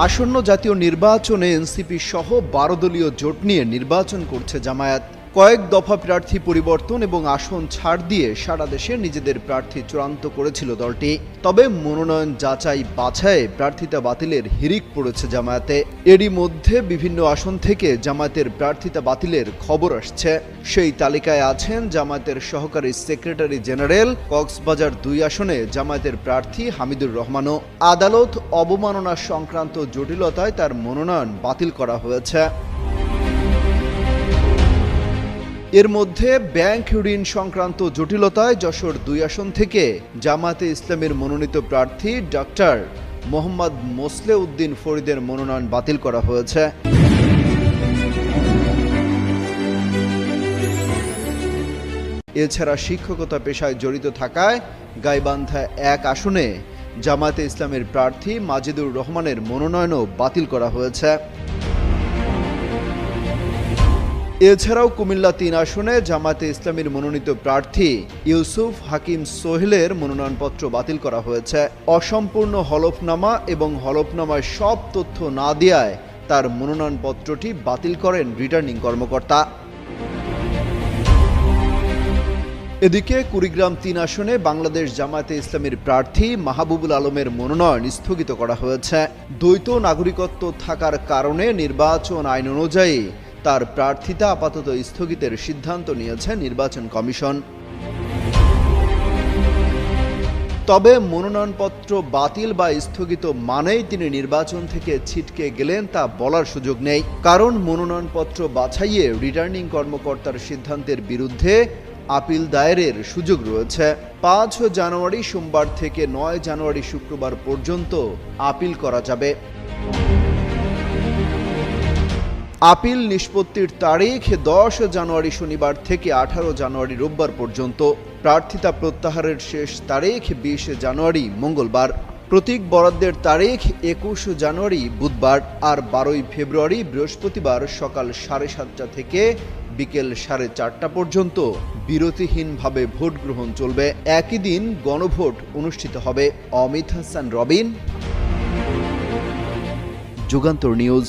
আসন্ন জাতীয় নির্বাচনে এনসিপি সহ 12 দলীয় জোট নিয়ে নির্বাচন করছে জামায়াত। কয়েক দফা প্রার্থী পরিবর্তন এবং আসন ছাড় দিয়ে সারা দেশে নিজেদের প্রার্থী চূড়ান্ত করেছিল দলটি। তবে মনোনয়ন যাচাই বাছাইয়ে প্রার্থিতা বাতিলের হিড়িক পড়েছে জামায়াতে। এরই মধ্যে বিভিন্ন আসন থেকে জামায়াতের প্রার্থিতা বাতিলের খবর আসছে। সেই তালিকায় আছেন জামায়াতের সহকারী সেক্রেটারি জেনারেল, কক্সবাজার 2 আসনে জামায়াতের প্রার্থী হামিদুর রহমানও। আদালত অবমাননা সংক্রান্ত জটিলতায় তার মনোনয়ন বাতিল করা হয়েছে। এর মধ্যে ব্যাংক ঋণ সংক্রান্ত জটিলতায় যশোর 2 আসন থেকে জামায়াতে ইসলামের মনোনীত প্রার্থী ডক্টর মোহাম্মদ মোসলে উদ্দিন ফরিদের মনোনয়ন বাতিল করা হয়েছে। এছাড়া শিক্ষকতা পেশায় জড়িত থাকায় গাইবান্ধা 1 আসনে জামায়াতে ইসলামের প্রার্থী মাজিদুর রহমানের মনোনয়নও বাতিল করা হয়েছে। এছাড়াও কুমিল্লা 3 আসনে জামায়াতে ইসলামীর মনোনীত প্রার্থী ইউসুফ হাকিম সোহেলের মনোনয়নপত্র বাতিল করা হয়েছে। অসম্পূর্ণ হলফনামা এবং হলফনামায় সব তথ্য না দেওয়ায় তার মনোনয়নপত্রটি বাতিল করেন রিটার্নিং কর্মকর্তা। এদিকে কুড়িগ্রাম 3 আসনে বাংলাদেশ জামায়াতে ইসলামীর প্রার্থী মাহবুবুল আলমের মনোনয়ন স্থগিত করা হয়েছে। দ্বৈত নাগরিকত্ব থাকার কারণে নির্বাচন আইন অনুযায়ী তার প্রার্থিতা আপাতত স্থগিতের সিদ্ধান্ত নিয়েছে নির্বাচন কমিশন। তবে মনোনয়নপত্র বাতিল বা স্থগিত মানেই তিনি নির্বাচন থেকে ছিটকে গেলেন তা বলার সুযোগ নেই, কারণ মনোনয়নপত্র বাছাইয়ে রিটার্নিং কর্মকর্তার সিদ্ধান্তের বিরুদ্ধে আপিল দায়েরের সুযোগ রয়েছে। 5 জানুয়ারি সোমবার থেকে 9 জানুয়ারি শুক্রবার পর্যন্ত আপিল করা যাবে। আপিল নিষ্পত্তির তারিখ 10 জানুয়ারি শনিবার থেকে 18 জানুয়ারি রোববার পর্যন্ত। প্রার্থিতা প্রত্যাহারের শেষ তারিখ 20 জানুয়ারি মঙ্গলবার। প্রতীক বরাদ্দের তারিখ 21 জানুয়ারি বুধবার। আর 12 ফেব্রুয়ারি বৃহস্পতিবার সকাল 7:30 থেকে বিকেল 4:30 পর্যন্ত বিরতিহীনভাবে ভোট গ্রহণ চলবে। একই দিন গণভোট অনুষ্ঠিত হবে। অমিত হাসান রবিন, যুগান্তর নিউজ।